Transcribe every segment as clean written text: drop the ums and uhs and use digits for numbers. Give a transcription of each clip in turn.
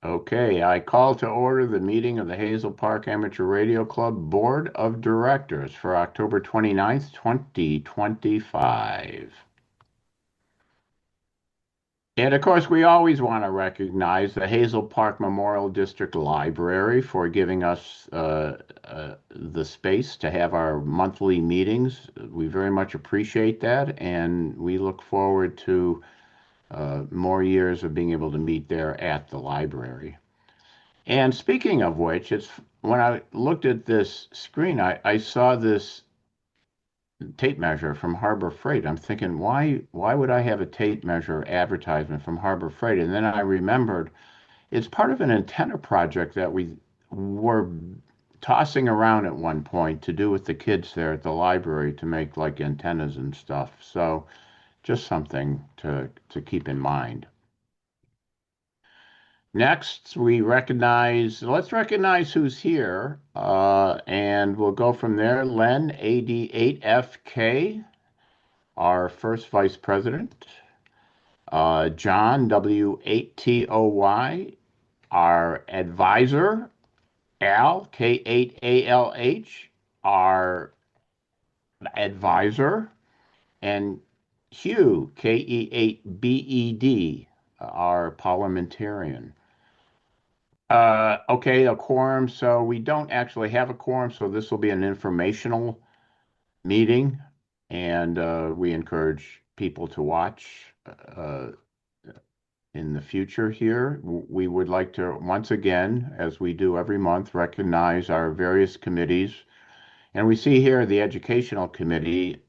Okay, I call to order the meeting of the Hazel Park Amateur Radio Club Board of Directors for October 29th, 2025. And of course, we always want to recognize the Hazel Park Memorial District Library for giving us the space to have our monthly meetings. We very much appreciate that, and we look forward to more years of being able to meet there at the library. And speaking of which, it's when I looked at this screen, I saw this tape measure from Harbor Freight. I'm thinking, why would I have a tape measure advertisement from Harbor Freight? And then I remembered it's part of an antenna project that we were tossing around at one point to do with the kids there at the library to make like antennas and stuff. So just something to keep in mind. Next, let's recognize who's here, and we'll go from there. Len, AD8FK, our first vice president. John, W8TOY, our advisor. Al, K8ALH, our advisor. And Hugh, KE8BED, our parliamentarian. Okay, a quorum. So we don't actually have a quorum, so this will be an informational meeting, and we encourage people to watch in the future here. We would like to, once again, as we do every month, recognize our various committees. And we see here the Educational Committee,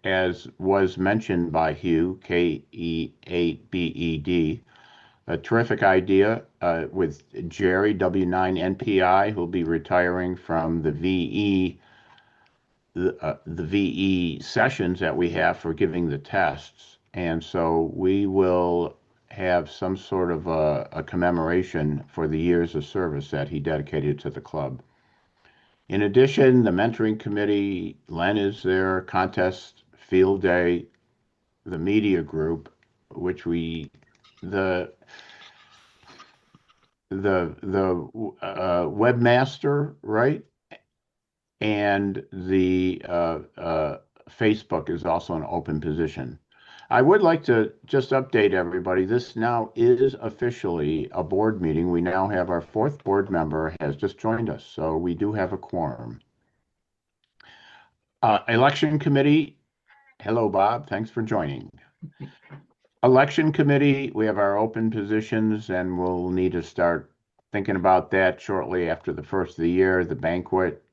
as was mentioned by Hugh, KE8BED. A terrific idea with Jerry, W9NPI, who'll be retiring from the VE sessions that we have for giving the tests. And so we will have some sort of a commemoration for the years of service that he dedicated to the club. In addition, the mentoring committee, Len is there, contest, field day, the media group, which the webmaster, right? And the Facebook is also an open position. I would like to just update everybody. This now is officially a board meeting. We now have our fourth board member has just joined us, so we do have a quorum. Election committee. Hello, Bob. Thanks for joining. Election committee, we have our open positions, and we'll need to start thinking about that shortly after the first of the year, the banquet,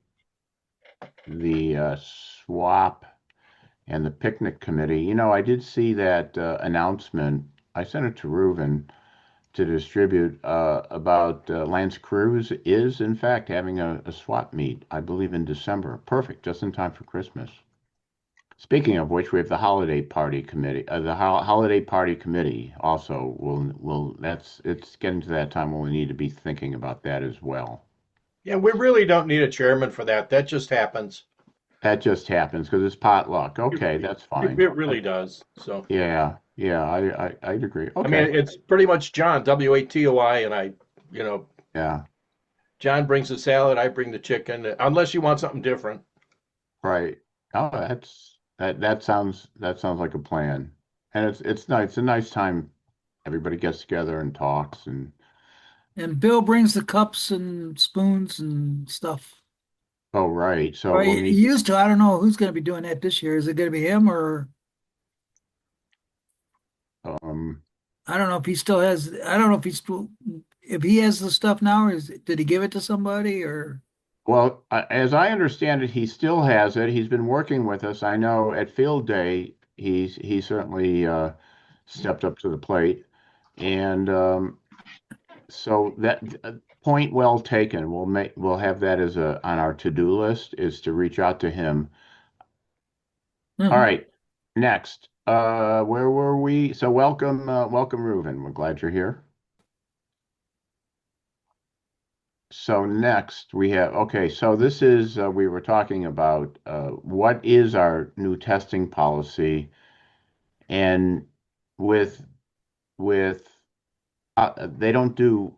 the swap, and the picnic committee. You know, I did see that announcement. I sent it to Reuven to distribute about Lance Cruz is, in fact, having a swap meet, I believe, in December. Perfect, just in time for Christmas. Speaking of which, we have the holiday party committee. The holiday party committee also will. It's getting to that time when we need to be thinking about that as well. Yeah, we really don't need a chairman for that. That just happens. That just happens because it's potluck. It, Okay, that's it, fine. it really does. So, Yeah, I'd agree. I mean, Okay, it's pretty much John, WATOI, and I, you know, yeah, John brings the salad, I bring the chicken, unless you want something different. right. Oh, that sounds like a plan, and it's nice. It's a nice time. Everybody gets together and talks, and And Bill brings the cups and spoons and stuff. oh, right. So Or we'll he need. used to. I don't know who's going to be doing that this year. Is it going to be him or Um, I don't know if he still has. I don't know if he's still if he has the stuff now, or did he give it to somebody or? well, as I understand it, he still has it. He's been working with us. I know at Field Day, he certainly stepped up to the plate, and so that point well taken. We'll have that as a on our to-do list is to reach out to him. All Mhm. right, next. Where were we? So welcome, Reuven. We're glad you're here. So next we have, okay, so this is, we were talking about what is our new testing policy and with, with, they don't do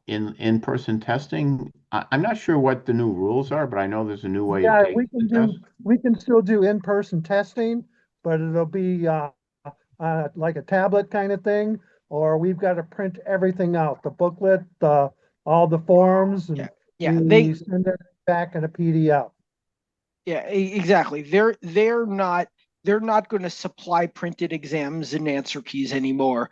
in-person testing? I'm not sure what the new rules are, but I know there's a new way of Yeah, taking the test. we can still do in-person testing, but it'll be like a tablet kind of thing, or we've got to print everything out, the booklet, all the forms, Yeah, and yeah, we send it back in a PDF. yeah, exactly. They're not going to supply printed exams and answer keys anymore.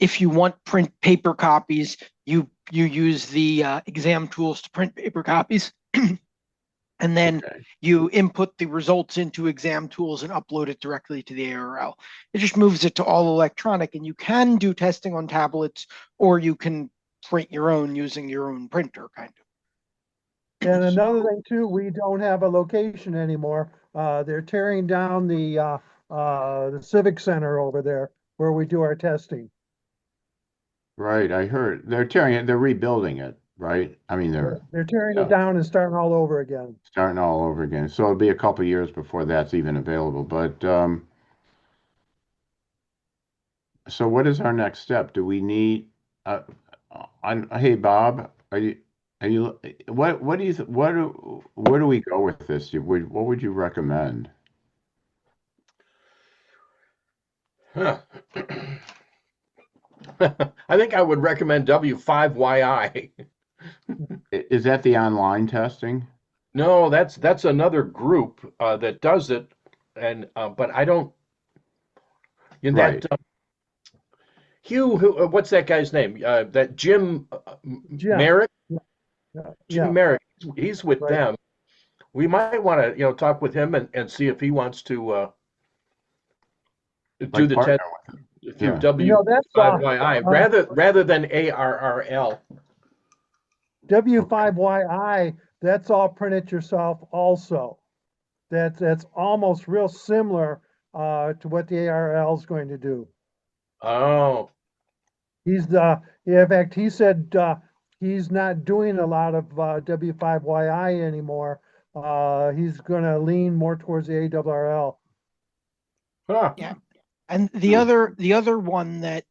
If you want print paper copies, you use the exam tools to print paper copies, and then Okay. you input the results into exam tools and upload it directly to the ARL. It just moves it to all electronic, and you can do testing on tablets, or you can print your own using your own printer, kind of. And another thing too, we don't have a location anymore. They're tearing down the Civic Center over there where we do our testing. Right, I heard they're rebuilding it, right? I mean, They're tearing it yeah, down and starting all over again. starting all over again. So it'll be a couple years before that's even available. But so what is our next step? Do we need uh, hey Bob, are you what do you where do we go with this? What would you recommend? Huh. I think I would recommend W5YI. Is that the online testing? No, that's another group that does it, and but I don't. In that Right. Hugh, what's that guy's name? That Jim Jim, Merrick. yeah, yeah, Jim yeah, Merrick. He's with right. them. We might want to, talk with him and see if he wants to do Like the test partner with them. through Yeah. That's W5YI rather than ARRL. Okay. W5YI, that's all print it yourself also. That's almost real similar to what the ARL is going to do. Oh, Yeah, in fact, he said he's not doing a lot of W5YI anymore. He's going to lean more towards the ARRL. huh. Yeah. And Hmm. the other one that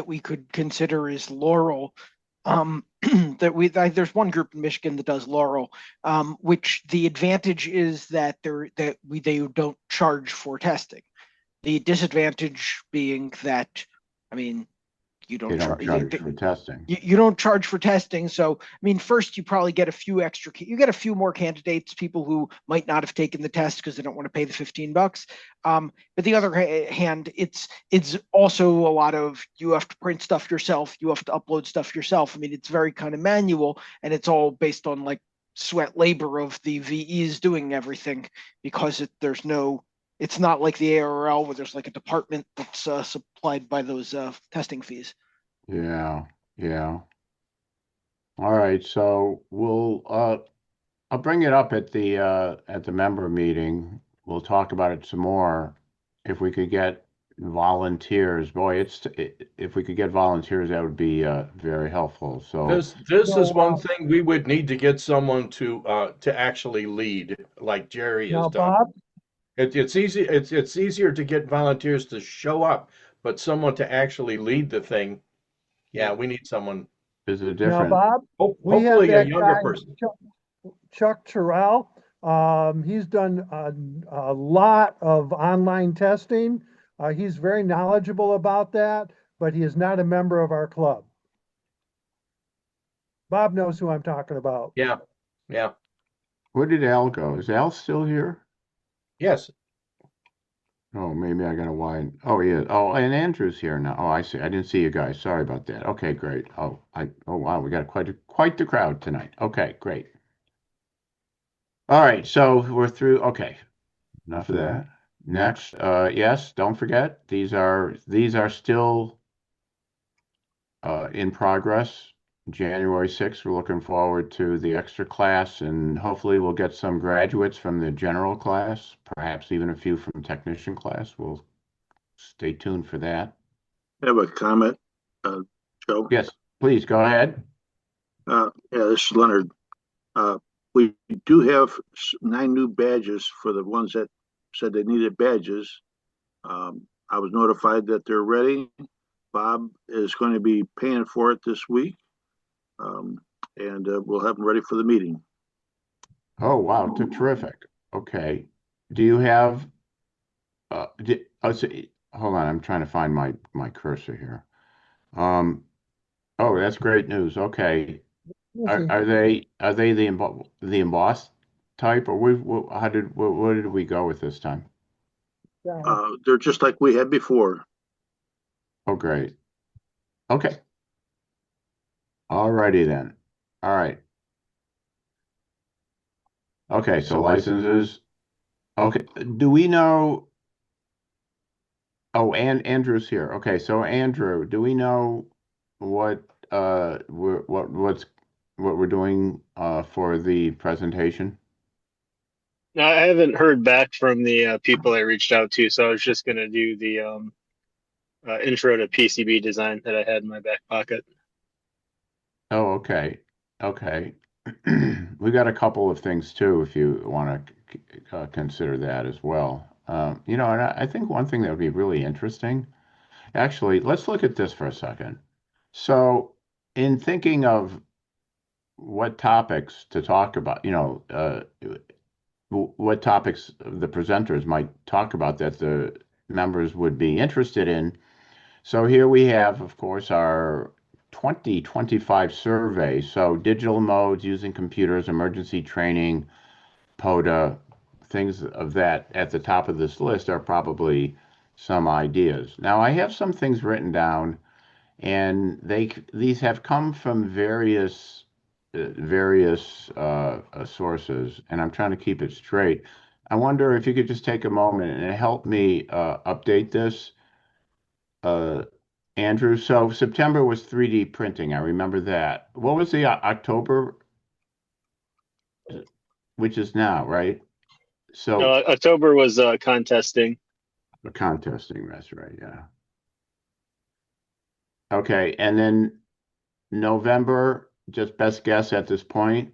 we could consider is Laurel. There's one group in Michigan that does Laurel, which the advantage is that they don't charge for testing. The disadvantage being that, I mean, you They don't don't charge charge for testing. you don't charge for testing. So, I mean, first you probably get a few you get a few more candidates, people who might not have taken the test because they don't want to pay the $15. But the other hand, it's also a lot of, you have to print stuff yourself, you have to upload stuff yourself. I mean, it's very kind of manual, and it's all based on like sweat labor of the VEs doing everything, because it's not like the ARL where there's like a department that's supplied by those testing fees. Yeah. Yeah. All right. So I'll bring it up at the member meeting. We'll talk about it some more. If we could get volunteers, boy, if we could get volunteers, that would be very helpful. So This is So one thing we would need to get someone to actually lead, like Jerry has now, done. Bob, It's easy. It's easier to get volunteers to show up, but someone to actually lead the thing. Yeah, we need someone. is it now, different? Bob, we have Hopefully, a that younger guy, person. Chuck Terrell. He's done a lot of online testing. He's very knowledgeable about that, but he is not a member of our club. Bob knows who I'm talking about. Yeah, yeah, Where did Al go? Is Al still here? yes. Oh, maybe I got a wide. Oh, he is. Oh, and Andrew's here now. Oh, I see. I didn't see you guys. Sorry about that. Okay, great. Oh wow, we got quite the crowd tonight. Okay, great. All right, so we're through. Okay, enough of that. Next, yes, don't forget, these are still in progress. January 6th, we're looking forward to the extra class, and hopefully we'll get some graduates from the general class, perhaps even a few from technician class. We'll stay tuned for that. I have a comment, uh, Joe. Yes, please go ahead. Yeah, this is Leonard. Uh, we do have 9 new badges for the ones that said they needed badges. I was notified that they're ready. Bob is going to be paying for it this week. And we'll have them ready for the meeting. Oh, wow, terrific. Okay. Do you have, hold on, I'm trying to find my cursor here. Oh, that's great news. Okay. Are they the embossed type, or where did we go with this time? They're just like we had before. Oh, great. Okay. All righty then. All right. Okay, so licenses. Okay. Do we know? Oh, and Andrew's here. Okay, so Andrew, do we know what what we're doing for the presentation? No, I haven't heard back from the people I reached out to, so I was just gonna do the intro to PCB design that I had in my back pocket. Oh, okay. Okay. We got a couple of things too, if you want to consider that as well. And I think one thing that would be really interesting, actually, let's look at this for a second. So, in thinking of what topics to talk about, what topics the presenters might talk about that the members would be interested in. So here we have, of course, our 2025 survey. So digital modes, using computers, emergency training, PODA, things of that at the top of this list are probably some ideas. Now I have some things written down, and these have come from various sources, and I'm trying to keep it straight. I wonder if you could just take a moment and help me update this. Uh, Andrew, so September was 3D printing. I remember that. What was the October, which is now, right? So October was contesting. the contesting, that's right, yeah. Okay, and then November, just best guess at this point.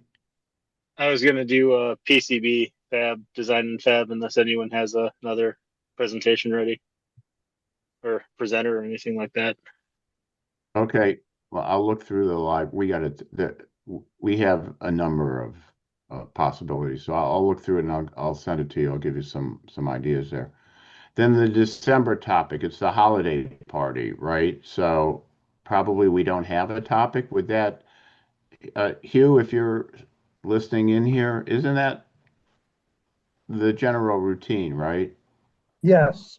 I was gonna do a PCB fab design and fab unless anyone has another presentation ready or presenter or anything like that. Okay, well, I'll look through the live. We have a number of possibilities, so I'll look through it and I'll send it to you. I'll give you some ideas there. Then the December topic, it's the holiday party, right? So probably we don't have a topic with that. Hugh, if you're listening in here, isn't that the general routine, right? Yes.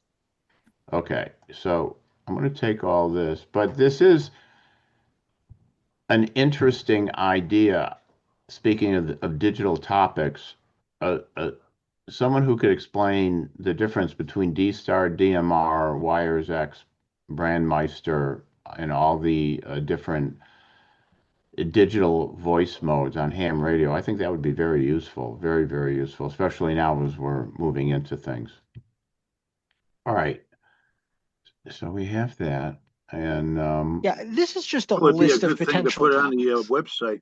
Okay, so I'm going to take all this, but this is an interesting idea. Speaking of digital topics, someone who could explain the difference between D-Star, DMR, Wires X, Brandmeister, and all the different digital voice modes on ham radio, I think that would be very useful, very, very useful, especially now as we're moving into things. All right. So we have that. And Yeah, this is just a It would be a list of good thing to potential put on the topics. website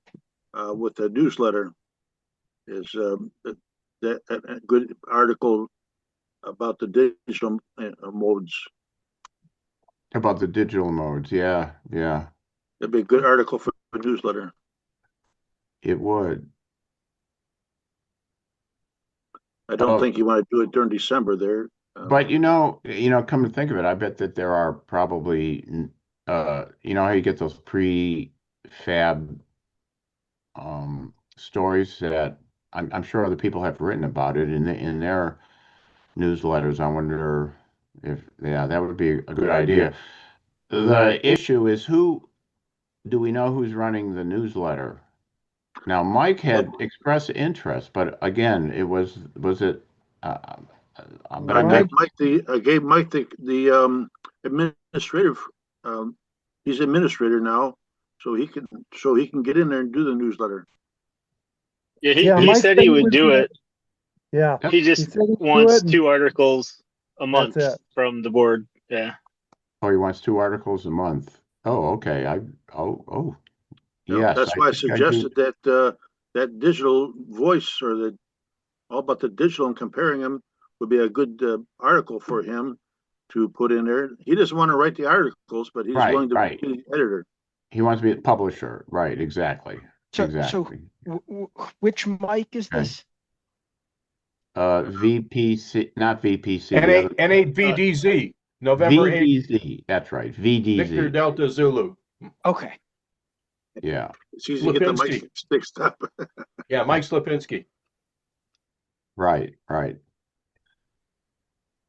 with the newsletter. Is that a good article about the digital modes? about the digital modes, yeah, yeah, It'd be a good article for a newsletter. it would. I don't think you want to do it during December there. But come to think of it, I bet that there are probably, how you get those prefab stories that I'm sure other people have written about it in their newsletters. I wonder if, yeah, that would be a good idea. The issue is do we know who's running the newsletter? Now, Mike had expressed interest, but again, was it? But I I'm gave not. Mike the administrative. He's administrator now, so he can get in there and do the newsletter. Yeah, Yeah, he Mike said said he he would would do do it. Yeah. He just said he'd do wants it, and 2 articles a that's month it. from the board. Yeah. Oh, he wants 2 articles a month. Oh, okay. Yes, That's I why I think I do. suggested that digital voice or all about the digital and comparing them would be a good article for him to put in there. He doesn't want to write the articles, but he's Right, willing to right. be the editor. He wants to be a publisher. Right, exactly. So Exactly. which mic is Okay. this? VPC, not VPC, the N8, other N8VDZ, November 8, VDZ. That's right. Victor VDZ. Delta Zulu. Okay. Yeah. It's easy to get the mic Lipinski. fixed up. Yeah, Mike Slipinski. Right, right.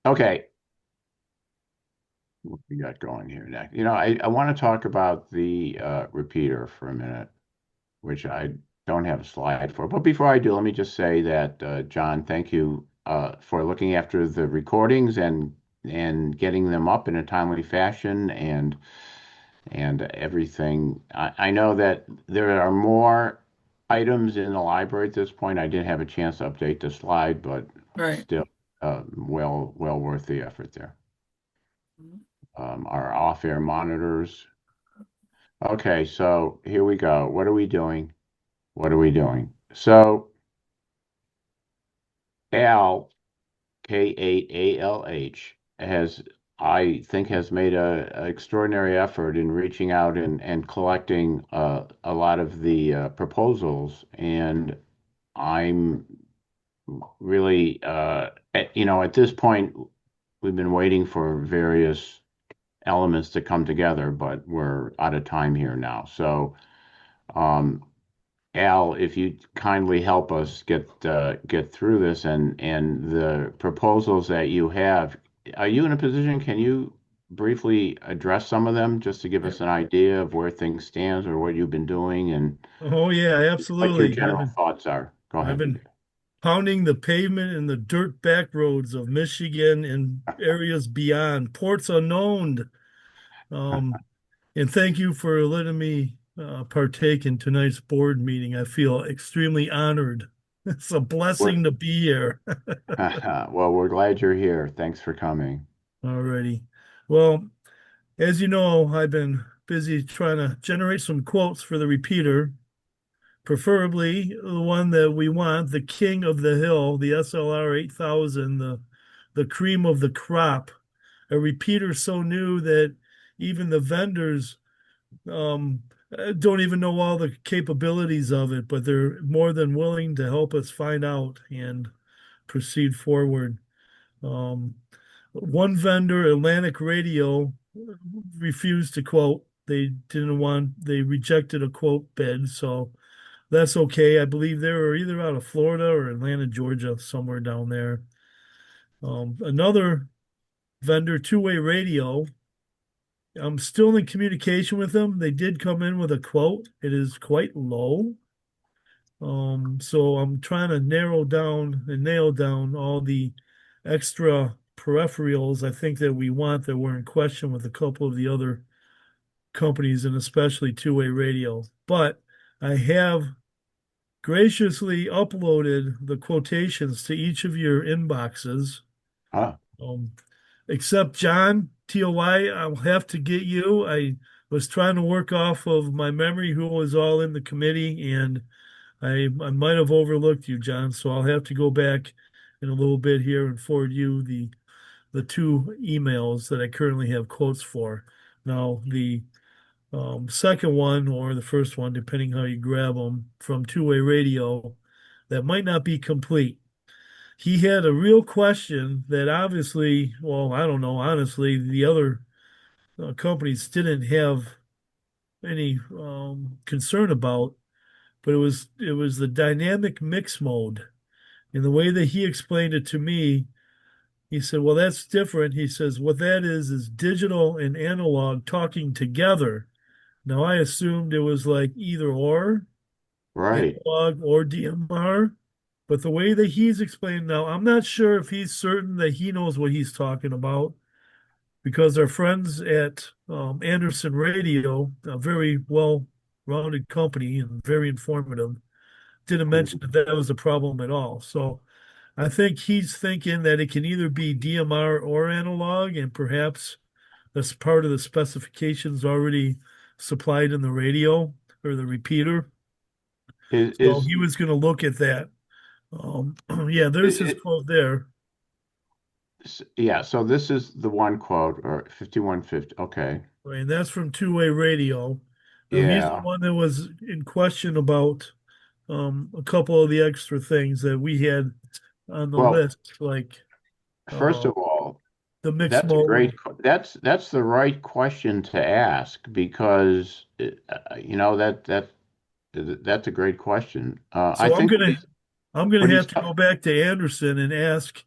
Okay. What we got going here next? I want to talk about the repeater for a minute, which I don't have a slide for. But before I do, let me just say that, John, thank you for looking after the recordings and getting them up in a timely fashion and everything. I know that there are more items in the library at this point. I didn't have a chance to update the slide, but Right. still well worth the effort there. Our off-air monitors. Okay, so here we go. What are we doing? What are we doing? So Al, K8ALH, I think, has made a extraordinary effort in reaching out and collecting a lot of the proposals. And I'm really, at this point, we've been waiting for various elements to come together, but we're out of time here now. So, Al, if you'd kindly help us get through this and the proposals that you have, are you in a position, can you briefly address some of them just to give us an idea of where things stand or what you've been doing and Oh yeah, what your absolutely. general thoughts are? Go I've ahead. been pounding the pavement and the dirt back roads of Michigan and areas beyond, ports unknown. Um, and thank you for letting me partake in tonight's board meeting. I feel extremely honored. It's a We're, blessing to be here. well, we're glad you're here. Thanks for coming. Alrighty. Well, as you know, I've been busy trying to generate some quotes for the repeater, preferably the one that we want, the king of the hill, the SLR 8000, the cream of the crop, a repeater so new that even the vendors um, don't even know all the capabilities of it, but they're more than willing to help us find out and proceed forward. Um, One vendor, Atlantic Radio, refused to quote. They rejected a quote bid. So that's okay. I believe they were either out of Florida or Atlanta, Georgia, somewhere down there. Another vendor, Two Way Radio, I'm still in communication with them. They did come in with a quote. It is quite low. So I'm trying to narrow down and nail down all the extra peripherals I think that we want that were in question with a couple of the other companies and especially Two Way Radio. But I have graciously uploaded the quotations to each of your inboxes. Ah, Um, Except John, TOI, I'll have to get you. I was trying to work off of my memory who was all in the committee, and I might have overlooked you, John. So I'll have to go back in a little bit here and forward you the two emails that I currently have quotes for. Now, the second one or the first one, depending how you grab them, from Two Way Radio, that might not be complete. He had a real question that obviously, well, I don't know, honestly, the other companies didn't have any concern about, but it was the dynamic mix mode. And the way that he explained it to me, he said, well, that's different. He says, what that is digital and analog talking together. Now, I assumed it was like either or, right. analog or DMR. But the way that he's explained now, I'm not sure if he's certain that he knows what he's talking about because our friends at Anderson Radio, a very well-rounded company and very informative, didn't mention that that was a problem at all. So I think he's thinking that it can either be DMR or analog, and perhaps that's part of the specifications already supplied in the radio or the repeater. Is, So is, he was going to look at that. Yeah, there's his is, quote there. yeah, so this is the one quote or 5150. Okay. Right, and that's from Two Way Radio. He's the Yeah. one that was in question about a couple of the extra things that we had on the Well, list, like first uh, of all, the mixed that's a mode. that's the right question to ask because that's a great question. I So think I'm what gonna he's have to go back to Anderson and ask.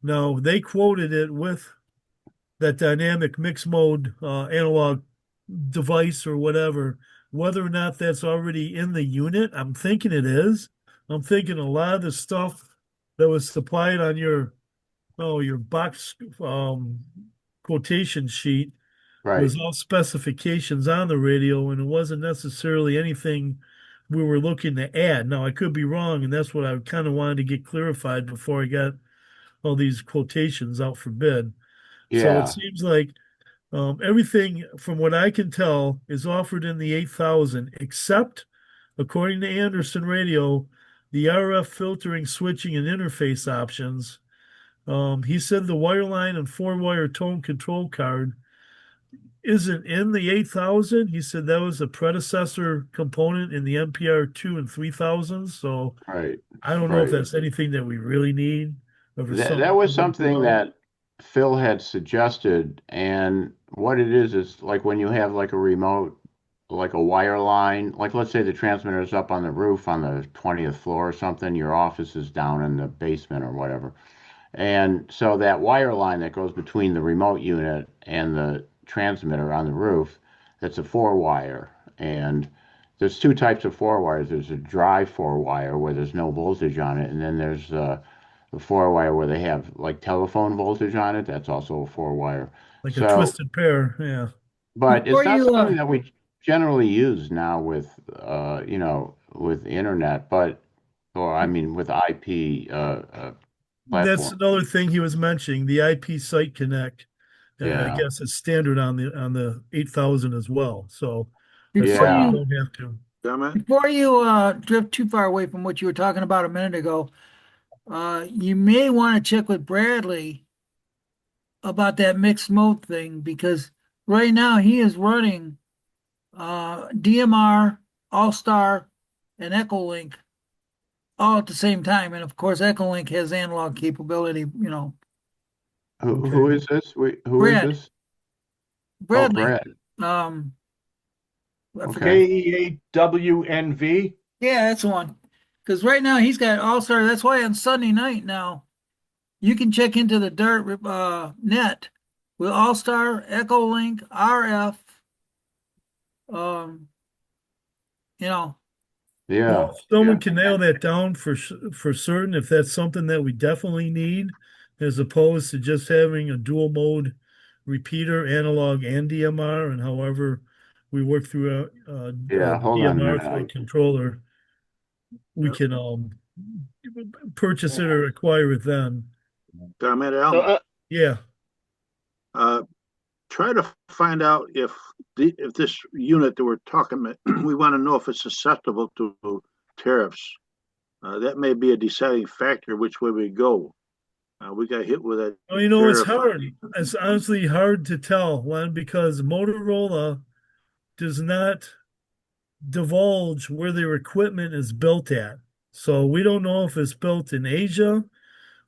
Now they quoted it with that dynamic mixed mode analog device or whatever, whether or not that's already in the unit. I'm thinking it is. I'm thinking a lot of the stuff that was supplied on your box quotation sheet right. was all specifications on the radio, and it wasn't necessarily anything we were looking to add. Now I could be wrong, and that's what I kind of wanted to get clarified before I got all these quotations out for bid. So it Yeah. seems like everything, from what I can tell, is offered in the 8,000, except, according to Anderson Radio, the RF filtering, switching, and interface options. He said the wireline and four-wire tone control card isn't in the 8,000. He said that was a predecessor component in the NPR 2 and 3,000. So Right. I don't know if Right. that's anything that we really need, or if it's That something was we can do something without. that Phil had suggested, and what it is like when you have like a remote, like a wire line, like let's say the transmitter is up on the roof on the 20th floor or something, your office is down in the basement or whatever. And so that wire line that goes between the remote unit and the transmitter on the roof, that's a four wire. And there's two types of four wires. There's a dry four wire where there's no voltage on it, and then there's the four wire where they have like telephone voltage on it. That's also a four wire. Like a So, twisted pair. Yeah. but Before it's not you, something that we generally use now with with the internet, but or I mean with IP That's platform. another thing he was mentioning, the IP site connect. I Yeah. guess it's standard on the 8,000 as well. So that's before something we Yeah. you, don't have to. Comment? before you drift too far away from what you were talking about a minute ago, you may want to check with Bradley about that mixed mode thing because right now he is running DMR, All Star, and Echolink all at the same time. And of course, Echolink has analog capability, Who Okay. is this? Who is Brad, this? Oh, Bradley. Brad. Um, I forget. Okay. KEAWNV. Yeah, that's the one. Because right now he's got All Star. That's why on Sunday night now you can check into the Dart net with All Star, Echolink, RF. Um, you know, Yeah. Well, if Yeah. someone can nail that down for certain, if that's something that we definitely need, as opposed to just having a dual mode repeater, analog and DMR, and however we work through Yeah. Hold on a DMR minute. through a controller, we Yeah. can purchase it or acquire it then. Comment, So, Al? Yeah. Uh, Try to find out if this unit that we're talking about, we want to know if it's susceptible to tariffs. That may be a deciding factor which way we go. We got hit with a Well, it's tariff. hard. It's honestly hard to tell, Len, because Motorola does not divulge where their equipment is built at. So we don't know if it's built in Asia.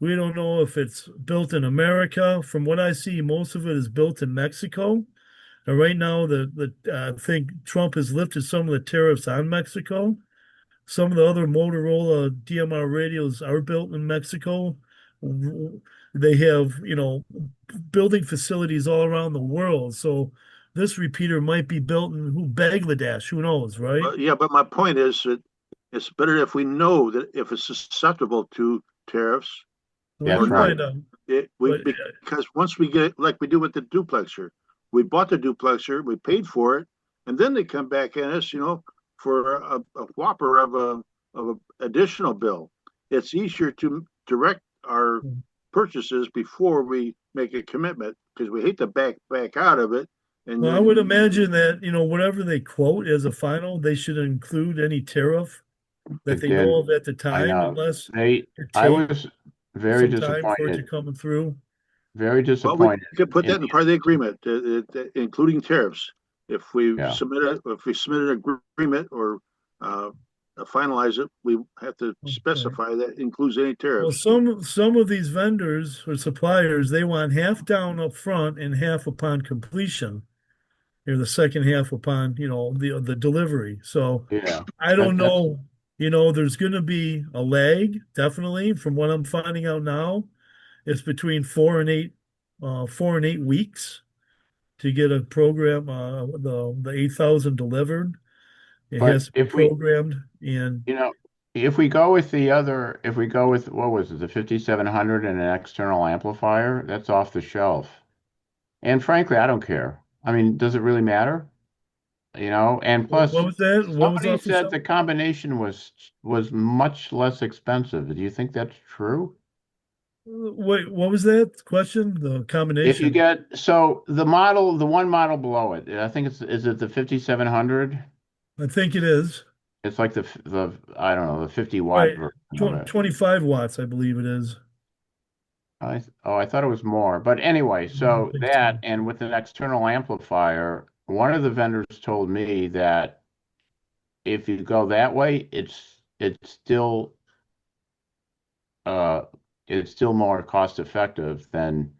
We don't know if it's built in America. From what I see, most of it is built in Mexico. And right now, I think Trump has lifted some of the tariffs on Mexico. Some of the other Motorola DMR radios are built in Mexico. They have, building facilities all around the world. So this repeater might be built in Bangladesh. Who knows, right? Yeah, but my point is that it's better if we know that if it's susceptible to tariffs We That's or can not. right. find out. We But because once we get it, like we do with the duplexer, we bought the duplexer, we paid for it, and then they come back at us, for a whopper of a additional bill. It's easier to direct our purchases before we make a commitment because we hate to back out of it. And well, I would then, imagine that, whatever they quote as a final, they should include any tariff that It they know did. of at the I time, know. unless it I takes was very some time for it to disappointed. come through. Very well, we disappointed could put in that in part of the agreement, including tariffs. If we Yeah. submit an agreement or finalize it, we have to specify that includes any Well, tariffs. some of these vendors or suppliers, they want half down up front and half upon completion, or the second half upon, the delivery. So Yeah. I don't That's know, there's going to be a lag, definitely, from what I'm finding out now. It's between 4 and 8 weeks to get a program, the 8,000 delivered. It but has to be if we, programmed, and you know, if we go with the other, if we go with what was it, the 5700 and an external amplifier, that's off the shelf. And frankly, I don't care. I mean, does it really matter? And what plus, was that? What was somebody off the said shelf? the combination was much less expensive. Do you think that's true? Wait, what was that question? The If you combination? get the one model below it, I think is it the 5700? I think it is. It's like the I don't know, the 50-watt Right. version of it. 25 watts, I believe it is. I thought it was more. But anyway, I don't so think so. that and with an external amplifier, one of the vendors told me that if you go that way, uh it's still more cost effective than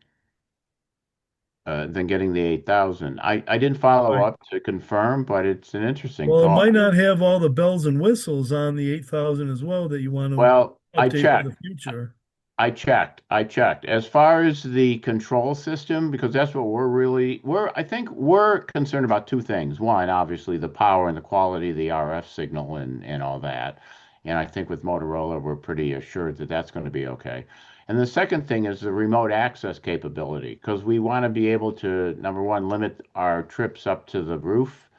getting the 8,000. I didn't follow Right. up to confirm, but it's an interesting Well, it might thought. not have all the bells and whistles on the 8,000 as well that you want to Well, I update for the checked. future. I checked. I checked. As far as the control system, because that's what I think we're concerned about two things. One, obviously the power and the quality of the RF signal and all that. And I think with Motorola, we're pretty assured that that's going to be okay. And the second thing is the remote access capability, because we want to be able to, number one, limit our trips up to the roof.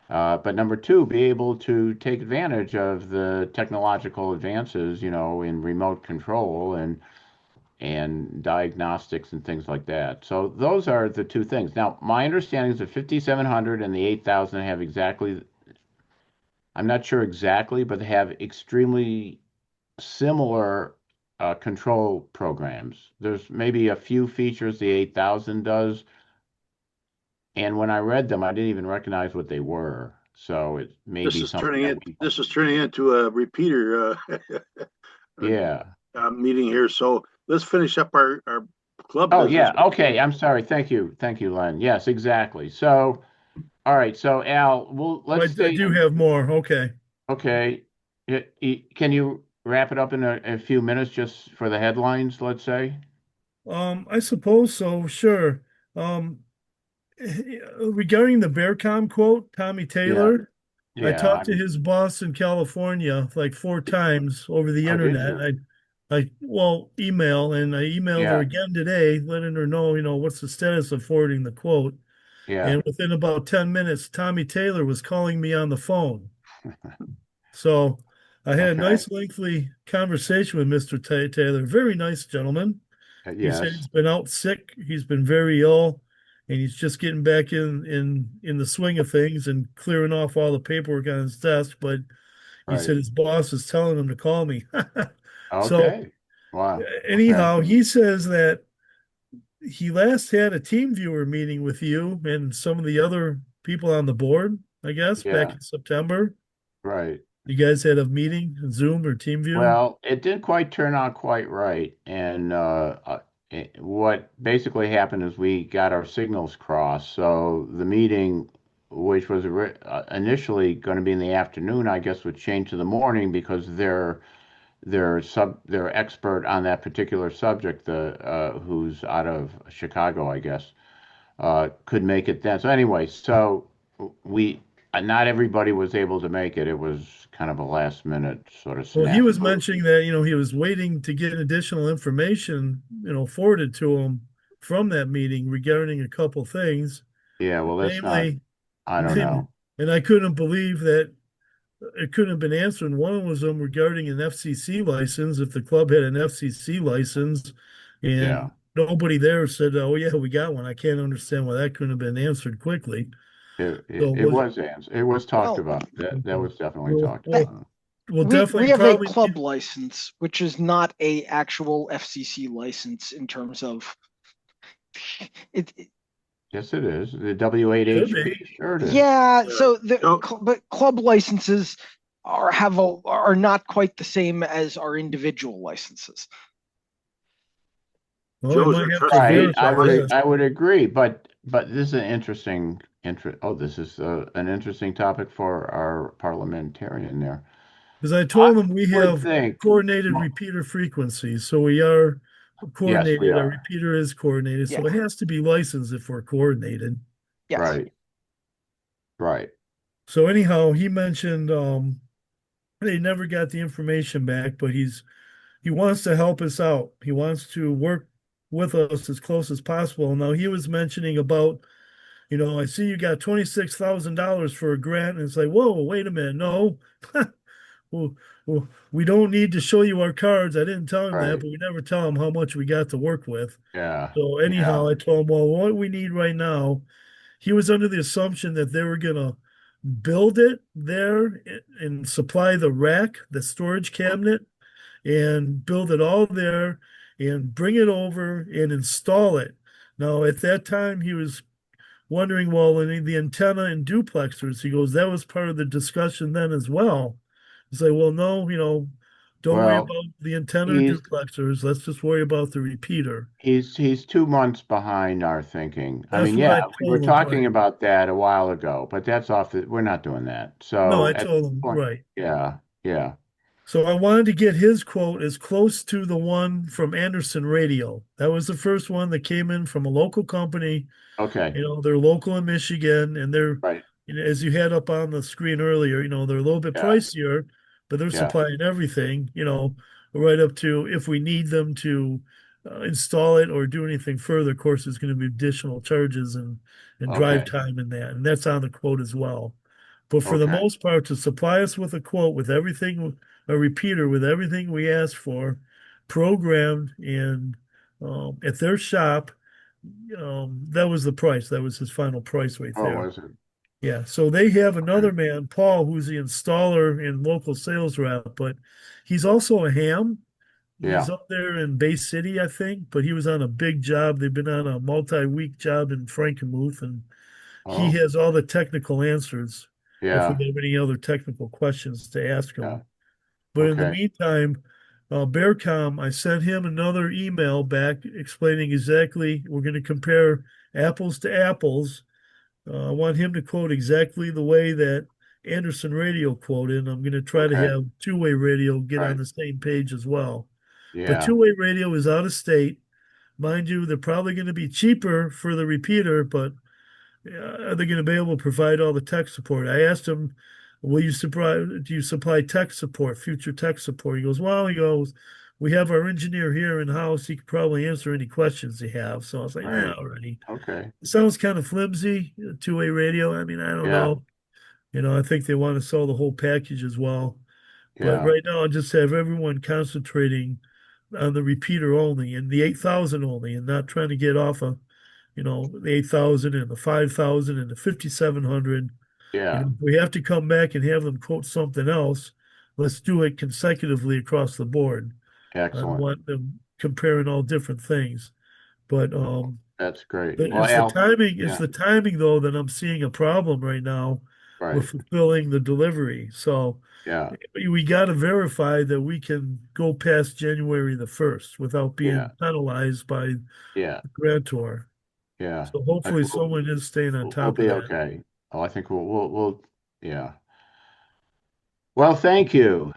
But number two, be able to take advantage of the technological advances, in remote control and diagnostics and things like that. So those are the two things. Now, my understanding is the 5700 and the 8000 have exactly, I'm not sure exactly, but they have extremely similar control programs. There's maybe a few features the 8000 does, and when I read them, I didn't even recognize what they were. So it may This be is something turning that it. we, This is turning into a repeater yeah. meeting here. So let's finish up our club Oh, business. yeah. Okay. I'm sorry. Thank you. Thank you, Len. Yes, exactly. So, all right. So, Al, let's I stay do in. have more. Okay. Okay. Can you wrap it up in a few minutes just for the headlines, let's say? I suppose so, sure. Um, Regarding the Bearcom quote, Tommy Yeah. Taylor, I Yeah. talked to his boss in California like 4 times over the Oh, did internet. you? Email, and I emailed her Yeah. again today, letting her know, what's the status of forwarding the quote. Yeah. And within about 10 minutes, Tommy Taylor was calling me on the phone. So I had a Okay. nice, lengthy conversation with Mr. Taylor. Very nice gentleman. He said Yes. he's been out sick. He's been very ill, and he's just getting back in the swing of things and clearing off all the paperwork on his desk. But he Right. said his boss is telling him to call me. So Okay. Wow. Okay. anyhow, he says that he last had a team viewer meeting with you and some of the other people on the board, I guess, back Yeah. in September. Right. You guys had a meeting, Zoom or team view? Well, it didn't quite turn out quite right. And what basically happened is we got our signals crossed. So the meeting, which was initially going to be in the afternoon, I guess would change to the morning because their expert on that particular subject, the who's out of Chicago, I guess, could make it then. So anyway, so we not everybody was able to make it. It was kind of a last minute sort of Well, he was snafu. mentioning that, he was waiting to get additional information, forwarded to him from that meeting regarding a couple things, Yeah, well, that's not, namely, I don't and know. I couldn't believe that it couldn't have been answered. One was regarding an FCC license, if the club had an FCC license, Yeah, and nobody there said, "Oh yeah, we got one." I can't understand why that couldn't have been answered quickly. So it was answered. It was talked Well, about. That okay. was definitely We'll, talked we'll, about. we'll we definitely have a probably club license, which is not a actual FCC license in terms of it Yes, it is. The W8 Should HP, be. sure it is. Yeah, Yeah. so No. but club licenses are not quite the same as our individual licenses. Well, I Joe's might a have to trustee. Right, verify that. I would agree, but this is an interesting oh, this is an interesting topic for our parliamentarian there. Because I I told him we would have think, coordinated repeater frequencies, so we are yes, we coordinated. Our are. repeater is coordinated, Yeah. so it has to be licensed if we're coordinated. Yes. Right, right. So anyhow, he mentioned they never got the information back, but he wants to help us out. He wants to work with us as close as possible. Now he was mentioning about, I see you got $26,000 for a grant, and it's like, whoa, wait a minute, no. Well, we don't need to show you our cards. I didn't tell him that, Right. but we never tell him how much we got to work with. Yeah. So Yeah. anyhow, I told him, well, what we need right now, he was under the assumption that they were gonna build it there and supply the rack, the storage cabinet, and build it all there and bring it over and install it. Now, at that time, he was wondering, well, the antenna and duplexers, he goes, that was part of the discussion then as well. It's like, well, no, don't worry Well, about the antenna or he's duplexers. Let's just worry about the repeater. he's 2 months behind our thinking. I That's mean, what yeah, I we were told him, talking right? about that a while ago, but that's we're not doing that. No, So I at this told him, point, right. yeah, yeah, So I wanted to get his quote as close to the one from Anderson Radio. That was the first one that came in from a local company. okay, They're local in Michigan, and they're, right, as you had up on the screen earlier, they're a little bit yeah, pricier, but they're yeah, supplying everything, right up to if we need them to install it or do anything further, of course, there's going to be additional charges and drive okay, time in that. And that's on the quote as well. But for the okay, most part, to supply us with a quote with everything, a repeater with everything we asked for, programmed and at their shop, that was the price. That was his final price right oh, there. was it? Yeah. So they have Okay. another man, Paul, who's the installer and local sales rep, but he's also a ham. He's Yeah, up there in Bay City, I think, but he was on a big job. They've been on a multi-week job in Frankenmuth, and he oh, has all the technical answers if yeah, we have any other technical questions to ask yeah, him. But in the okay, meantime, Bearcom, I sent him another email back explaining exactly we're going to compare apples to apples. I want him to quote exactly the way that Anderson Radio quoted. I'm going to try to okay, have two-way radio get on right, the same page as well. But yeah, two-way radio is out of state. Mind you, they're probably going to be cheaper for the repeater, but are they going to be able to provide all the tech support? I asked him, do you supply tech support, future tech support? He goes, well, we have our engineer here in house. He could probably answer any questions they have. So I was like, right, already. okay, It sounds kind of flimsy, two-way radio. I mean, I don't yeah, know. I think they want to sell the whole package as well. But yeah, right now, I just have everyone concentrating on the repeater only and the 8,000 only and not trying to get off of, the 8,000 and the 5,000 and the 5,700. yeah, If we have to come back and have them quote something else, let's do it consecutively across the board. I don't excellent. want them comparing all different things. But That's great. but Well, it's the Al, timing, yeah, though that I'm seeing a problem right now with right, fulfilling the delivery. So yeah, we got to verify that we can go past January the 1st without yeah, being penalized by yeah, the grantor. yeah. So hopefully We'll, someone is staying on we'll top of be that. okay. Oh, I think yeah. Well, thank you.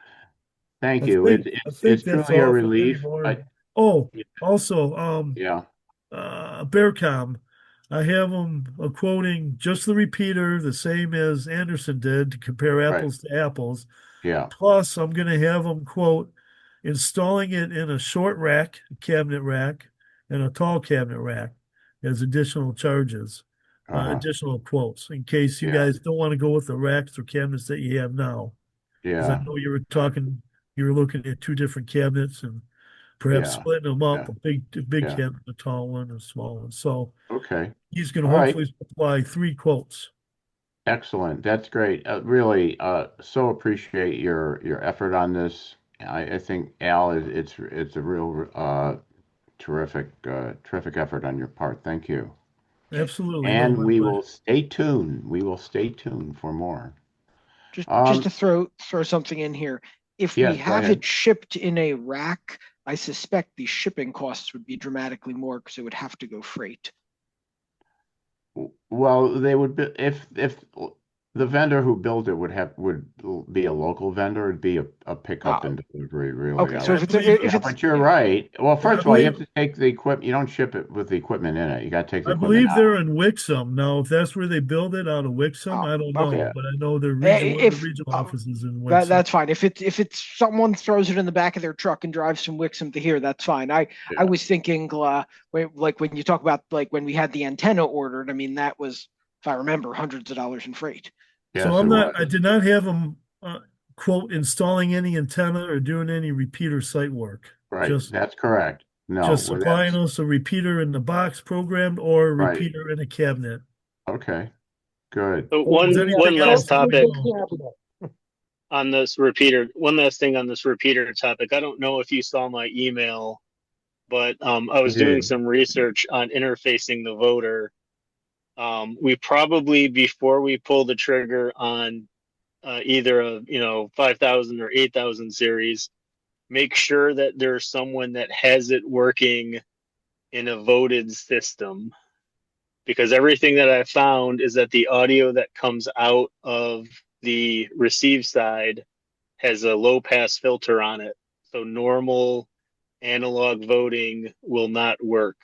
Thank you. I It's think that's truly a all for relief. anymore. Oh, also, Yeah, Bearcom, I have them quoting just the repeater, the same as Anderson did to compare right. apples to apples. Yeah, Plus, I'm going to have them quote installing it in a short rack, cabinet rack, and a tall cabinet rack as additional charges, uh-huh. additional quotes in case you Yeah, guys don't want to go with the racks or cabinets that you have now. Because I yeah, know you were looking at two different cabinets and perhaps yeah, splitting them yeah, up, a big yeah. cabinet, a tall one, a small one. So Okay. he's going to All right. hopefully supply three quotes. Excellent. That's great. Really, so appreciate your effort on this. I think Al, it's a real terrific effort on your part. Thank you. Absolutely. No, And my we pleasure. will stay tuned. We will stay tuned for more. Just to throw something in here. If we Yes, go have ahead. it shipped in a rack, I suspect the shipping costs would be dramatically more because it would have to go freight. Well, they would be if the vendor who built it would be a local vendor, it'd be a pickup Uh, and delivery, really. okay, I so I would. if it's believe if Yeah, it's but you're right. Well, I first of all, you have believe to take the equipment. You don't ship it with the equipment in it. You got to take the I equipment believe they're out. in Wixom. Now, if that's where they build it out of Wixom, I don't okay, know, but I know the one of the if regional offices in that Wixom. that's fine. If it's someone throws it in the back of their truck and drives from Wixom to here, that's fine. I Yeah. was thinking like when you talk about like when we had the antenna ordered. I mean that was, if I remember, hundreds of dollars in freight. So Yes, it I was. did not have them, quote, installing any antenna or doing any repeater site work. Right. Just That's correct. No, just well, supplying that's us a repeater in the box programmed or a right. repeater in a cabinet. Okay. Good. So If there's one anything last else, let me topic know. on this repeater. One last thing on this repeater topic. I don't know if you saw my email, but I You was doing did. some research on interfacing the voter. We probably, before we pull the trigger on either a 5,000 or 8,000 series, make sure that there's someone that has it working in a voted system, because everything that I found is that the audio that comes out of the receive side has a low pass filter on it. So normal analog voting will not work.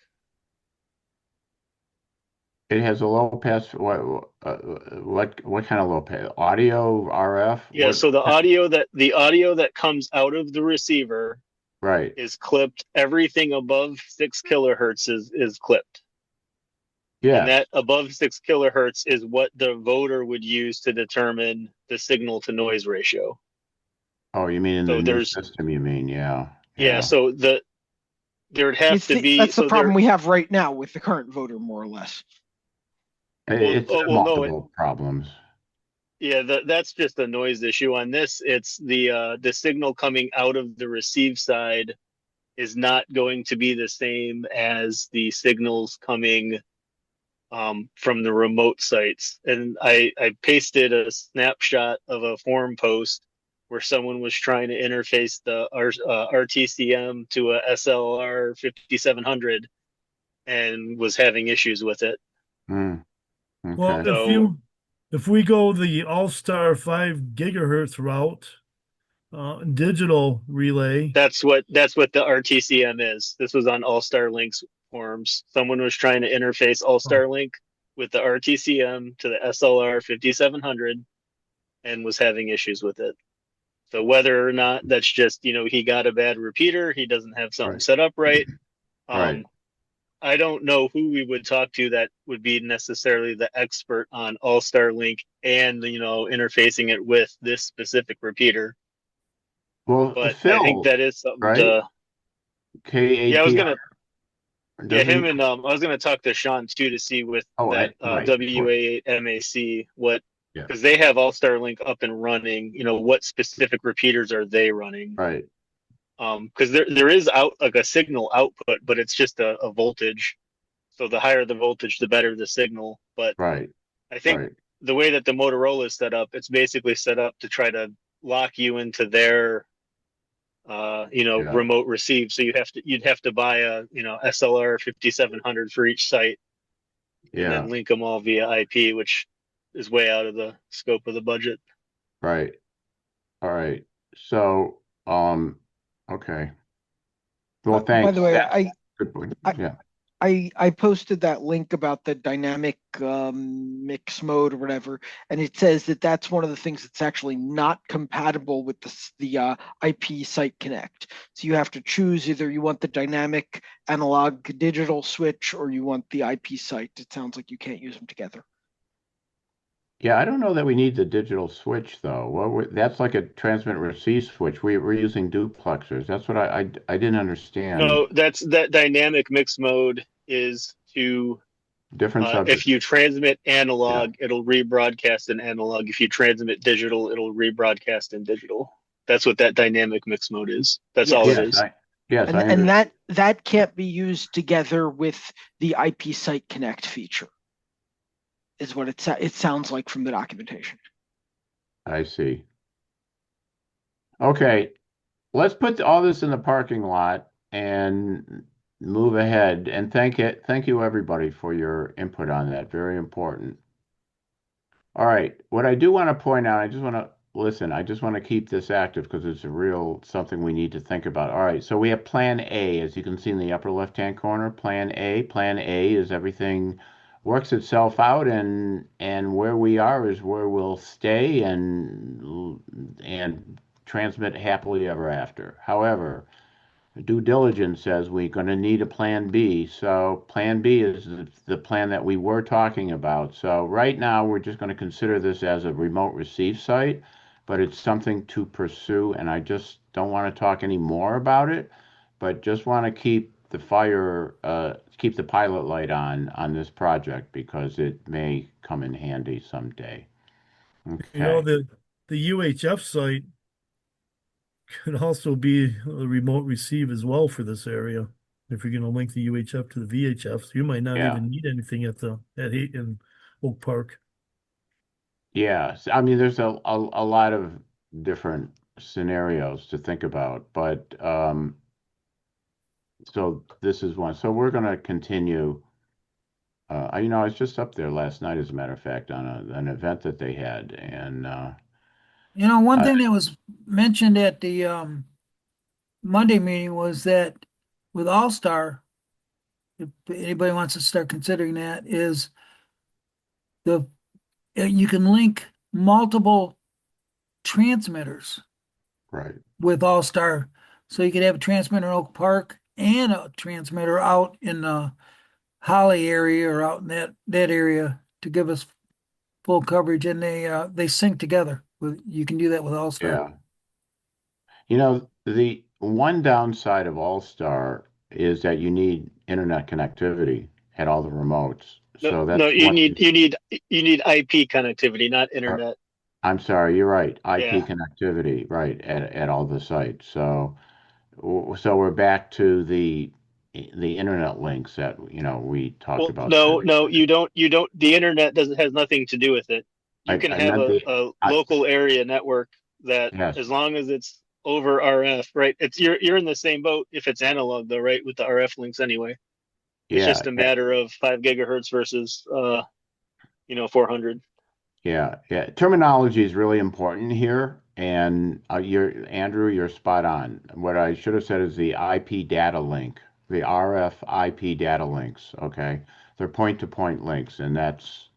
It has a low pass. What kind of low pass? Audio, RF? Yeah, What? so the audio that comes out of the receiver Right. is clipped. Everything above 6 kilohertz is clipped. And Yes. that above 6 kilohertz is what the voter would use to determine the signal to noise ratio. Oh, you mean in the So new there's, system, you mean? Yeah. yeah, Yeah. so there would have to be, That's the so problem there, we have right now with the current voter, more or less. It's no, multiple problems. yeah, that's just a noise issue. On this, it's the signal coming out of the receive side is not going to be the same as the signals coming from the remote sites. And I pasted a snapshot of a forum post where someone was trying to interface the RTCM to a SLR 5700 and was having issues with it. Hmm. Well, Okay. So if we go the All-Star 5 gigahertz route, digital relay, that's what the RTCM is. This was on All Star Link's forums. Someone was trying to interface All Star Link with the RTCM to the SLR 5700 and was having issues with it. So whether or not that's just, he got a bad repeater, he doesn't have something Right. set up right. Right. I don't know who we would talk to that would be necessarily the expert on All Star Link and interfacing it with this specific repeater. Well, But I think Phil, that is something right? to. Yeah, I was KAPR. yeah, Doesn't him he? and I was gonna talk to Sean too to see with Oh, that right. Of course. WA8MAC what, Yeah. because they have All Star Link up and running. What specific repeaters are they running? Right. Because there is out like a signal output, but it's just a voltage. So the higher the voltage, the better the signal. But Right. I think Right. the way that the Motorola is set up, it's basically set up to try to lock you into their Yeah. remote receive. So you'd have to buy a SLR 5700 for each site, and Yeah. then link them all via IP, which is way out of the scope of the budget. Right. All right. So, okay. Well, By thanks. the way, That's good point. I Yeah. I posted that link about the dynamic mix mode or whatever, and it says that that's one of the things that's actually not compatible with the IP Site Connect. So you have to choose either you want the dynamic analog digital switch or you want the IP site. It sounds like you can't use them together. Yeah, I don't know that we need the digital switch though. Well, that's like a transmit receive switch. We're using duplexers. That's what I didn't understand. No, that dynamic mix mode is to Different subject. if you transmit Yeah. analog, it'll rebroadcast in analog. If you transmit digital, it'll rebroadcast in digital. That's what that dynamic mix mode is. That's all it Yes. is. Yes, I And understand. that can't be used together with the IP Site Connect feature. is what it sounds like from the documentation. I see. Okay, let's put all this in the parking lot and move ahead. And thank you everybody for your input on that. Very important. All right. What I do want to point out, I just want to listen, I just want to keep this active because it's a real something we need to think about. All right. So we have Plan A, as you can see in the upper left-hand corner. Plan A. Plan A is everything works itself out, and where we are is where we'll stay and transmit happily ever after. However, due diligence says we're going to need a plan B. So plan B is the plan that we were talking about. So right now we're just going to consider this as a remote receive site, but it's something to pursue. And I just don't want to talk any more about it, but just want to keep the pilot light on this project because it may come in handy someday. You know, Okay. the UHF site could also be a remote receive as well for this area. If you're going to link the UHF to the VHF, so you might not Yeah. even need anything in Oak Park. Yes, I mean, there's a lot of different scenarios to think about, but so this is one. So we're going to continue. I was just up there last night, as a matter of fact, on an event that they had, and One I, thing that was mentioned at the Monday meeting was that with All Star, if anybody wants to start considering that, is the you can link multiple transmitters right, with All Star. So you could have a transmitter in Oak Park and a transmitter out in the Holly area or out in that area to give us full coverage, and they sync together. You can do that with All Star. yeah. The one downside of All-Star is that you need internet connectivity at all the remotes. No, So no, that's one. you need IP connectivity, not uh, internet. I'm sorry, you're right. IP Yeah. connectivity, right, at all the sites. So we're back to the internet links that we talked Well, about no, no, previously. you don't. The internet doesn't has nothing to do with it. You can I have meant a local area network that, yes, as long as it's over RF, right? It's you're in the same boat if it's analog though, right? With the RF links anyway. It's yeah, just a matter of 5 gigahertz versus 400. yeah. Terminology is really important here, and you're spot on. What I should have said is the IP data link, the RF IP data links. Okay, they're point-to-point links, and that's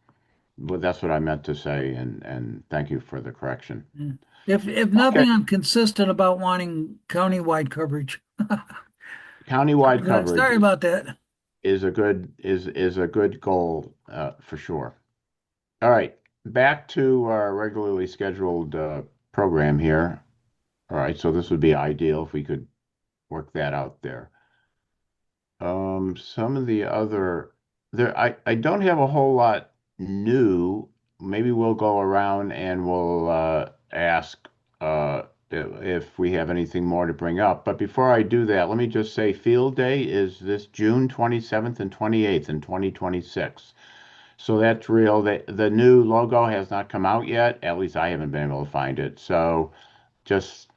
what I meant to say. And thank you for the correction. Yeah. If Okay. nothing, I'm consistent about wanting countywide coverage. Countywide coverage Sorry about that. is a good goal for sure. All right, back to our regularly scheduled program here. All right, so this would be ideal if we could work that out there. Some of the other I don't have a whole lot new. Maybe we'll go around and we'll ask if we have anything more to bring up. But before I do that, let me just say Field Day is this June 27th and 28th in 2026. So that's real. The new logo has not come out yet. At least I haven't been able to find it. So just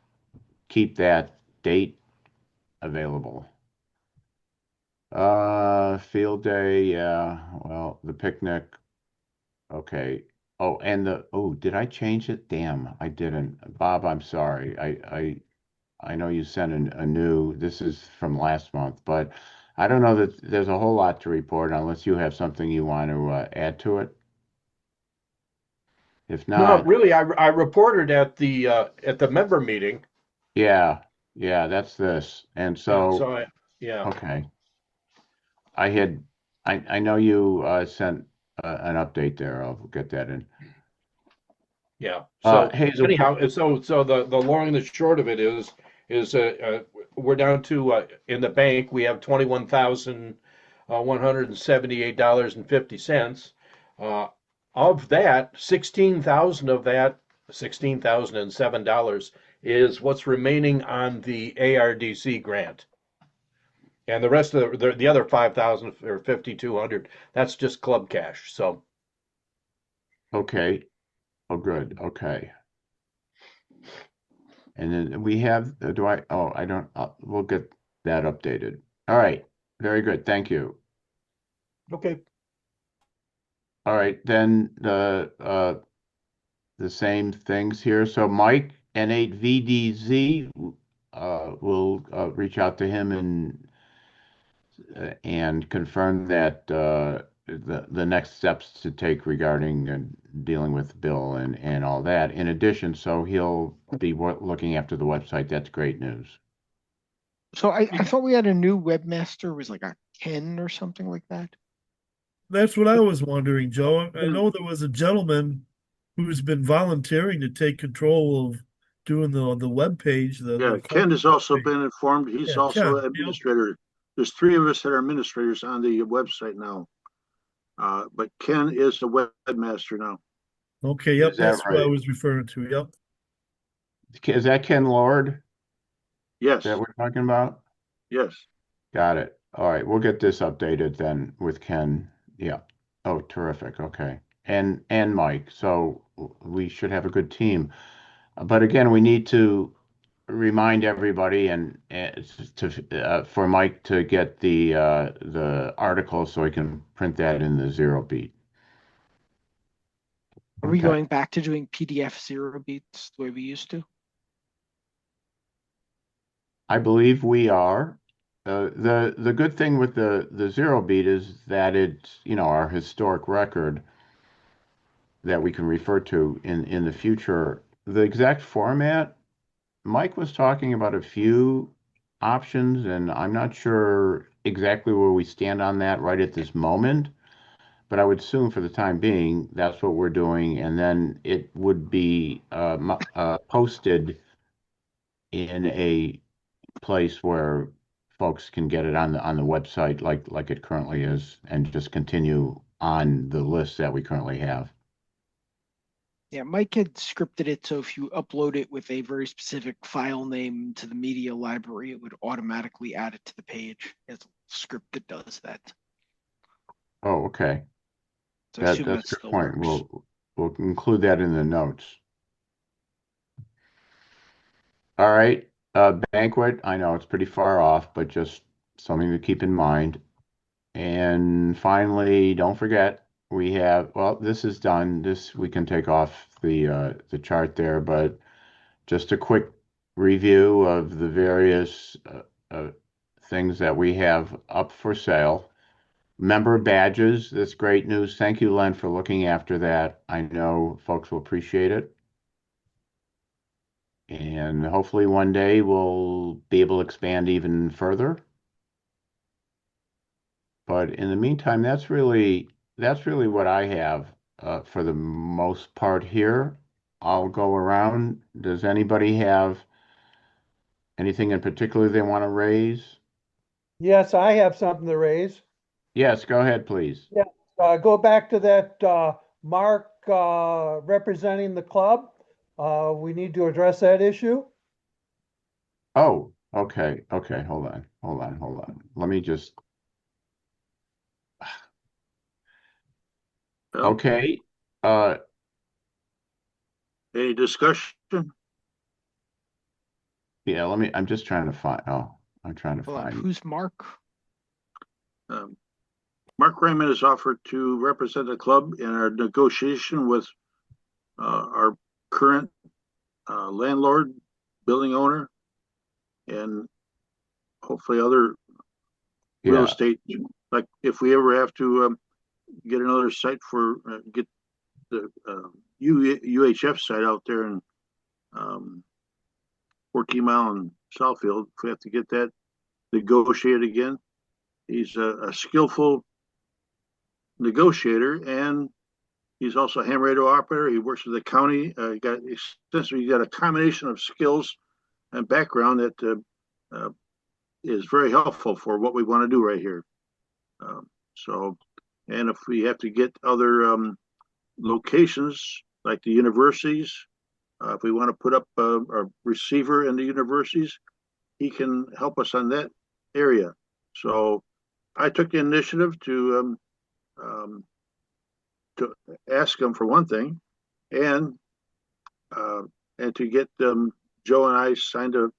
keep that date available. Field day, yeah. Well, the picnic. Okay. Did I change it? Damn, I didn't. Bob, I'm sorry. I know you sent a new, this is from last month, but I don't know that there's a whole lot to report unless you have something you want to add to it. If No, not, really, I reported at the member meeting. yeah, yeah, that's this. And Yeah, so, yeah, okay. I had, I know you sent an update there. I'll get that in. yeah. So Hazel, anyhow, so the long and the short of it is we're down to in the bank we have $21,178.50. Uh, of that, 16,000 of that, $16,007 is what's remaining on the ARDC grant. And the rest of the other 5,000 or 5,200, that's just club cash. So Okay. Oh, good. Okay. And then we have, I don't, we'll get that updated. All right. Very good. Thank you. Okay. All right. Then the same things here. So Mike, N8VDZ, will reach out to him and confirm that the next steps to take regarding dealing with Bill and all that. In addition, so he'll be looking after the website. That's great news. So I thought we had a new webmaster. It was like a Ken or something like that. That's what I was wondering, Joe. I know there was a gentleman who's been volunteering to take control of doing the web page. Yeah, Ken has also been informed. He's Yeah, also Ken, an administrator. There's three of us that are administrators on the website now. But Ken is the webmaster now. Okay, yep, Is that that's what I right? was referring to. Yep. Is that Ken Lord Yes, that we're talking about? yes. Got it. All right, we'll get this updated then with Ken. Yeah. Oh, terrific. Okay. And Mike. So we should have a good team. But again, we need to remind everybody and for Mike to get the article so he can print that in the zero beat. Are we Okay. going back to doing PDF zero beats the way we used to? I believe we are. The good thing with the zero beat is that it's, our historic record that we can refer to in the future. The exact format, Mike was talking about a few options, and I'm not sure exactly where we stand on that right at this moment, but I would assume for the time being, that's what we're doing, and then it would be posted in a place where folks can get it on the website like it currently is, and just continue on the list that we currently have. Yeah, Mike had scripted it so if you upload it with a very specific file name to the media library, it would automatically add it to the page. It's a script that does that. Oh, okay. So I assume That's that a good still point. works. We'll include that in the notes. All right. Banquet, I know it's pretty far off, but just something to keep in mind. And finally, don't forget, we have, well, this is done. This we can take off the chart there, but just a quick review of the various things that we have up for sale. Member badges, that's great news. Thank you, Len, for looking after that. I know folks will appreciate it. And hopefully one day we'll be able to expand even further. But in the meantime, that's really what I have for the most part here. I'll go around. Does anybody have anything in particular they want to raise? Yes, I have something to raise. Yes, go ahead, please. Yeah, go back to that Mark representing the club. We need to address that issue. Oh, okay, okay. Hold on. Let me just. Okay. Uh, Any discussion? yeah. I'm just trying to find. Oh, I'm trying to Hold on, find. who's Mark? Mark Raymond has offered to represent the club in our negotiation with our current landlord, building owner, and hopefully other real Yeah. estate. Like if we ever have to get another site for get the UHF site out there in 14 Mile and Southfield, if we have to get that negotiated again, he's a skillful negotiator, and he's also a ham radio operator. He works with the county. He got a combination of skills and background that is very helpful for what we want to do right here. So, and if we have to get other locations like the universities, if we want to put up a receiver in the universities, he can help us on that area. So I took the initiative to to ask them for one thing, and to get Joe and I signed a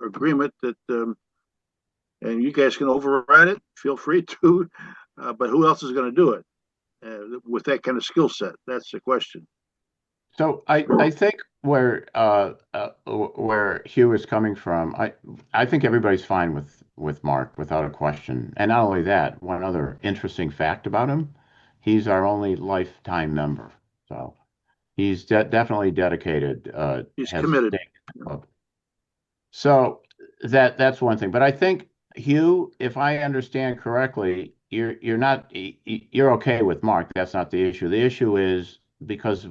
agreement that, and you guys can override it. Feel free to, but who else is going to do it with that kind of skill set? That's the question. So I think where Hugh is coming from, I think everybody's fine with Mark without a question. And not only that, one other interesting fact about him, he's our only lifetime member. So he's definitely dedicated. He's has committed. stake in the club. So that's one thing. But I think Hugh, if I understand correctly, you're okay with Mark. That's not the issue. The issue is because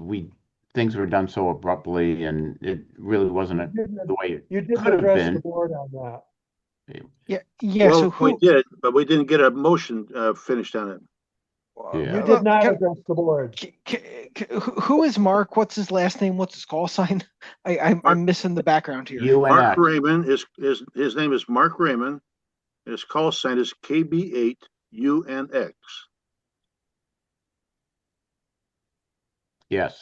things were done so abruptly and it really wasn't the way You it didn't could have address the been. board on that. Yeah. Well, So we who? did, but we didn't get a motion finished on it. Yeah. You did not Can- address the board. who is Mark? What's his last name? What's his call sign? I'm missing the background here. Mark UNX. Raymond his name is Mark Raymond. His call sign is KB8UNX. Yes.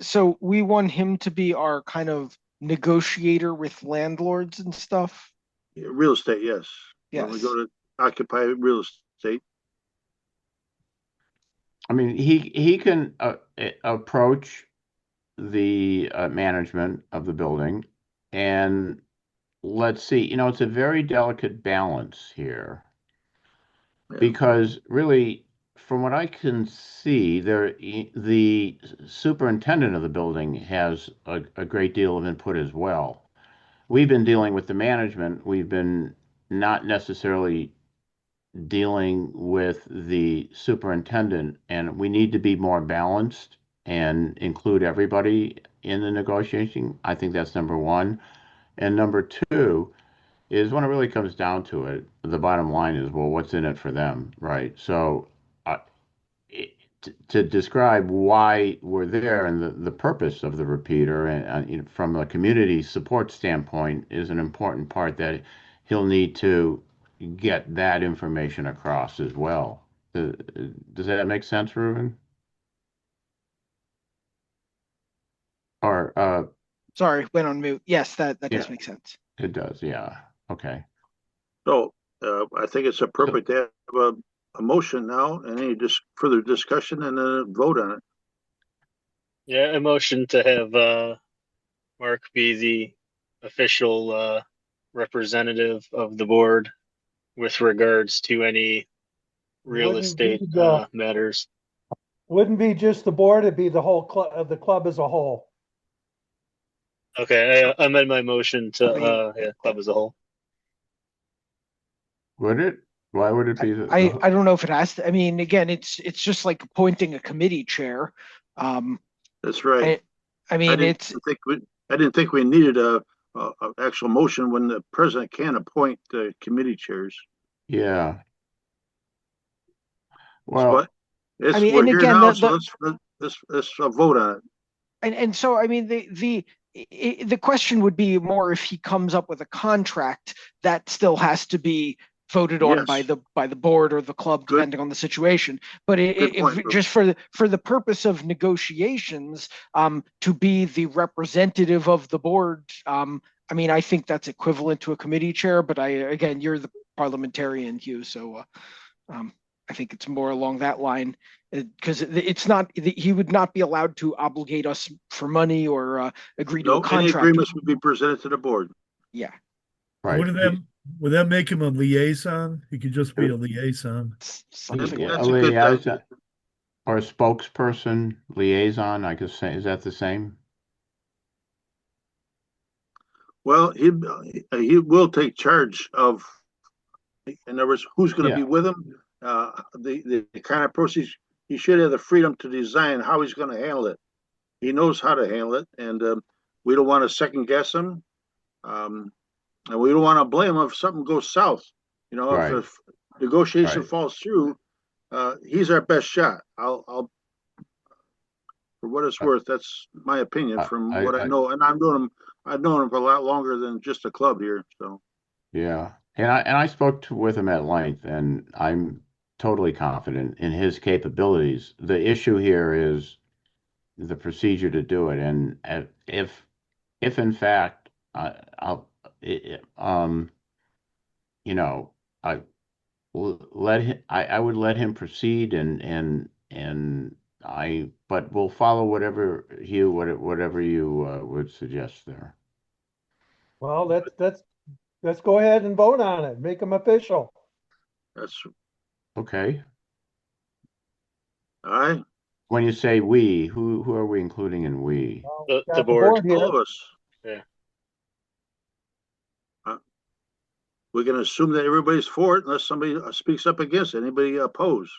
So we want him to be our kind of negotiator with landlords and stuff. Real estate, yes. When we Yes. go to occupy real estate, I mean, he can approach the management of the building, and let's see, it's a very delicate balance here yeah. because really, from what I can see, the superintendent of the building has a great deal of input as well. We've been dealing with the management. We've been not necessarily dealing with the superintendent, and we need to be more balanced and include everybody in the negotiation. I think that's number one. And number two is when it really comes down to it, the bottom line is, well, what's in it for them, right? So to describe why we're there and the purpose of the repeater and from a community support standpoint is an important part that he'll need to get that information across as well. Does that make sense, Ruben? Or Sorry, went on mute. Yes, that yeah, does make sense. it does. Yeah. Okay. So I think it's appropriate to have a motion now and any further discussion and a vote on it. Yeah, a motion to have Mark be the official representative of the board with regards to any real Wouldn't estate be the- matters. Wouldn't be just the board, it'd be the whole club, the club as a whole. Okay, I amend my motion to club as a whole. Would it? Why would it be? I don't know if it has to. I mean, again, it's just like appointing a committee chair. That's right. I mean, I didn't think we needed a actual motion when the president can appoint the committee chairs. Yeah. Well, but I mean, we're and here again, now, so let's vote on it. and so I mean the question would be more if he comes up with a contract that still has to be voted on Yes. by the board or the club, Good. depending on the situation. But point, Bruce. just for the purpose of negotiations, to be the representative of the board, I mean, I think that's equivalent to a committee chair. But again, you're the parliamentarian, Hugh, so I think it's more along that line, because it's not, he would not be allowed to obligate us for money or agree to a No, any contract. agreements would be presented to the board. Yeah, right. Would that make him a liaison? He could just be a liaison. something Yeah, like That's a a good liaison or a spokesperson, liaison, I could say. Is that the same? Well, he will take charge of, in other words, who's going to be with him. The kind of process, he should have the freedom to design how he's going to handle it. He knows how to handle it, and we don't want to second guess him, and we don't want to blame him if something goes south. Right. If negotiation Right. falls through, he's our best shot. I'll for what it's worth, that's my opinion from what I know, and I've known him for a lot longer than just a club here. So Yeah. And I spoke with him at length, and I'm totally confident in his capabilities. The issue here is the procedure to do it. And if in fact, I'll, you know, I let him, I would let him proceed but we'll follow whatever you would suggest there. Well, let's go ahead and vote on it. Make them official. That's, Okay. all right, When you say we, who are we including in we? Well, The got board. here. all of us. Yeah. We're gonna assume that everybody's for it unless somebody speaks up against it. Anybody oppose?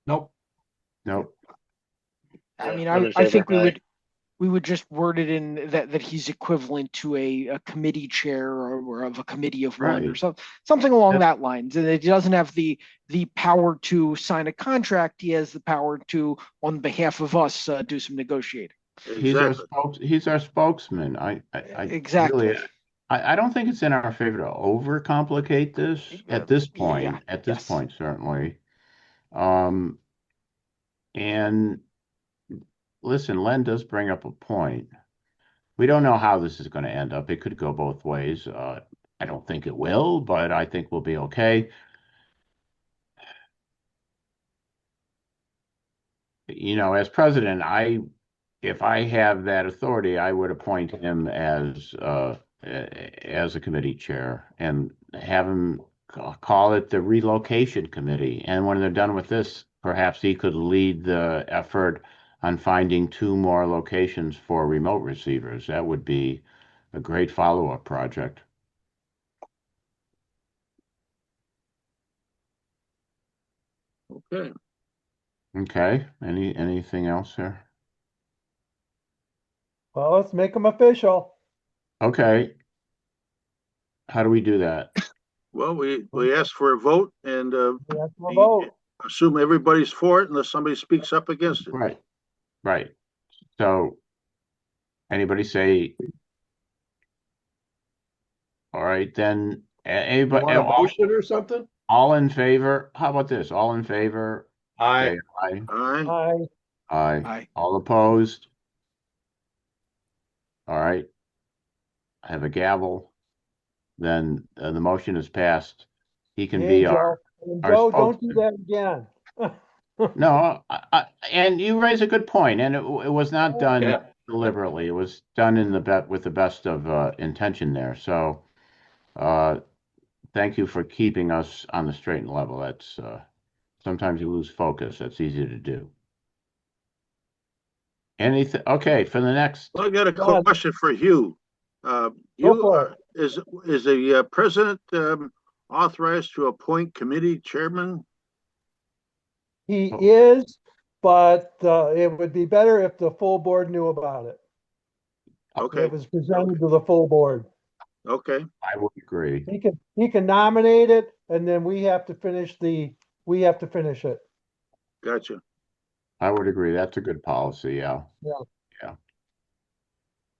Nope. Nope. I Yeah, mean, I'm I, in I favor. think we Aye. would just word it in that he's equivalent to a committee chair or of a committee of one or Right. something along That's- that lines. And he doesn't have the power to sign a contract. He has the power to, on behalf of us, do some negotiating. Exactly. He's our spokesman. I Exactly. really, I don't think it's in our favor to overcomplicate this at this point. Yeah. At this Yes. point, certainly. Um, and listen, Len does bring up a point. We don't know how this is going to end up. It could go both ways. I don't think it will, but I think we'll be okay. As president, if I have that authority, I would appoint him as a committee chair and have him call it the relocation committee. And when they're done with this, perhaps he could lead the effort on finding 2 more locations for remote receivers. That would be a great follow-up project. Okay. Okay. Anything else there? Well, let's make them official. Okay. How do we do that? Well, we asked for a vote and We have to we vote. assume everybody's for it unless somebody speaks up against it. Right. Right. So anybody say, all right, then You anybody, want a motion or something? all in favor? How about this? All in favor? Aye. Say aye. All right. Aye. Aye. Aye. All opposed? All right. I have a gavel. Then the motion is passed. He can Yay, be Joe. And our Joe, don't do spokesman. that again. No, and you raise a good point, and it was not done Yeah. deliberately. It was done with the best of intention there. So, thank you for keeping us on the straight and level. That's sometimes you lose focus. That's easy to do. Anything? Okay, for the next. Well, I got a Done. question for Hugh. Go Hugh, for it. is the president authorized to appoint committee chairman? He Oh. is, but it would be better if the full board knew about it. Okay, It was presented to the full board. okay, I would agree. He can nominate it, and then we have to finish it. gotcha. I would agree. That's a good policy. Yeah.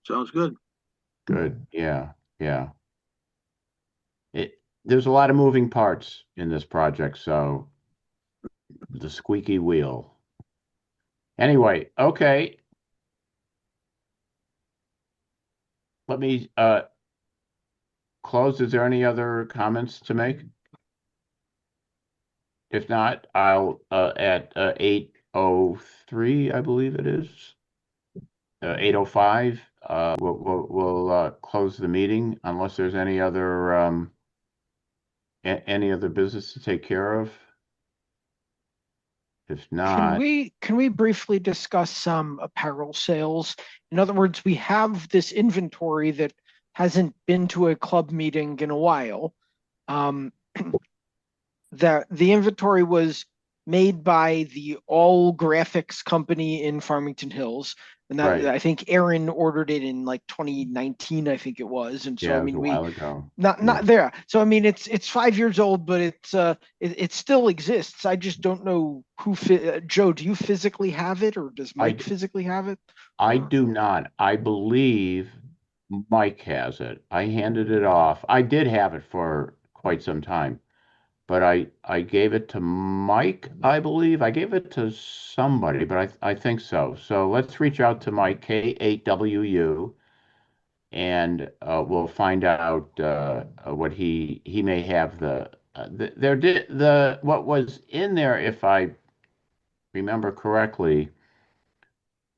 Sounds good. Good. Yeah. Yeah. There's a lot of moving parts in this project, so the squeaky wheel. Anyway, okay. Let me close. Is there any other comments to make? If not, I'll at 8:03, I believe it is. 8:05. We'll close the meeting unless there's any other business to take care of. If Can not, we briefly discuss some apparel sales? In other words, we have this inventory that hasn't been to a club meeting in a while. The inventory was made by the All Graphics company in Farmington Hills, and that Right. I think Aaron ordered it in like 2019, I think it was. And so yeah, I it was mean, a we while ago. not there. So I mean, it's 5 years old, but it still exists. I just don't know who. Joe, do you physically have it, or does Mike do. physically have it? I do not. I believe Mike has it. I handed it off. I did have it for quite some time, but I gave it to Mike, I believe. I gave it to somebody, but I think so. So let's reach out to Mike, K8WU, and we'll find out what he may have there did the what was in there, if I remember correctly.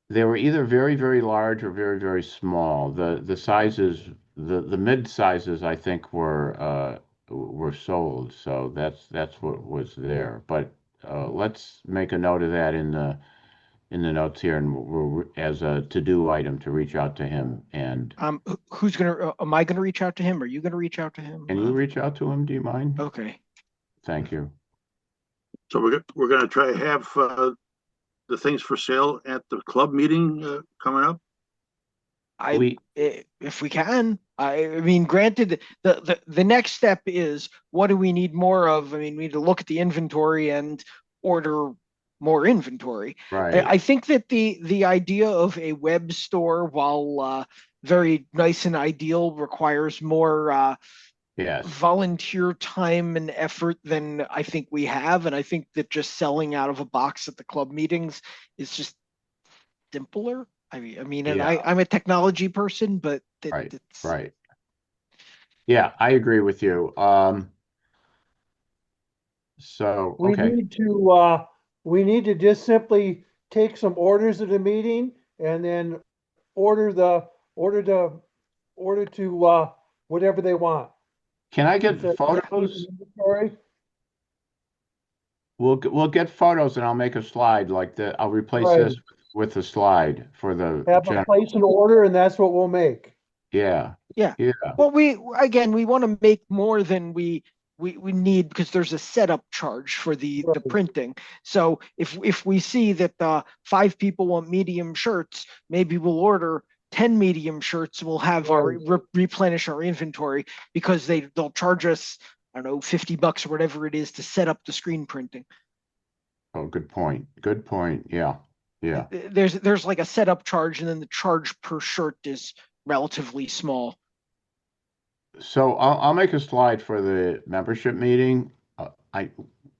They were either very, very large or very, very small. The sizes, the mid sizes, I think were sold. So that's what was there. But let's make a note of that in the notes here, and as a to-do item to reach out to him. And Who's gonna? Am I gonna reach out to him? Are you gonna reach out to him? can you reach out to him? Do you mind? Okay. Thank you. So we're gonna try to have the things for sale at the club meeting coming up. If we can, I mean, granted, the next step is what do we need more of? I mean, we need to look at the inventory and order more inventory. Right. I think that the idea of a web store, while very nice and ideal, requires more Yes. volunteer time and effort than I think we have. And I think that just selling out of a box at the club meetings is just simpler. I mean, and Yeah. I'm a technology person, but Right. it's Right. Yeah, I agree with you. So We okay. need to just simply take some orders at a meeting and then order to whatever they want. Can I get If there's photos? inventory, We'll get photos, and I'll make a slide like that. I'll replace Right. this with a slide for the have them place an order and that's what we'll make. Yeah. Yeah. Yeah. Well, we want to make more than we need, because there's a setup charge for the Right. printing. So if we see that 5 people want medium shirts, maybe we'll order 10 medium shirts. We'll have our replenish our inventory, because they'll charge us, I don't know, $50 or whatever it is to set up the screen printing. Oh, good point. Good point. Yeah. Yeah. There's like a setup charge, and then the charge per shirt is relatively small. So I'll make a slide for the membership meeting. I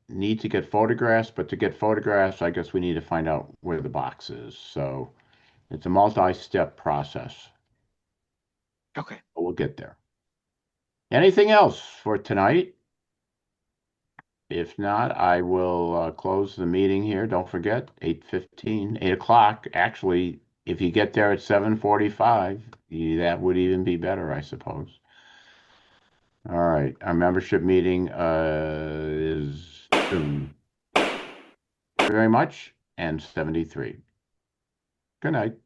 need to get photographs, but to get photographs, I guess we need to find out where the box is. So it's a multi-step process. Okay. But we'll get there. Anything else for tonight? If not, I will close the meeting here. Don't forget, 8:15, 8 o'clock. Actually, if you get there at 7:45, that would even be better, I suppose. All right, our membership meeting is soon. Thank you very much, and 73. Good night.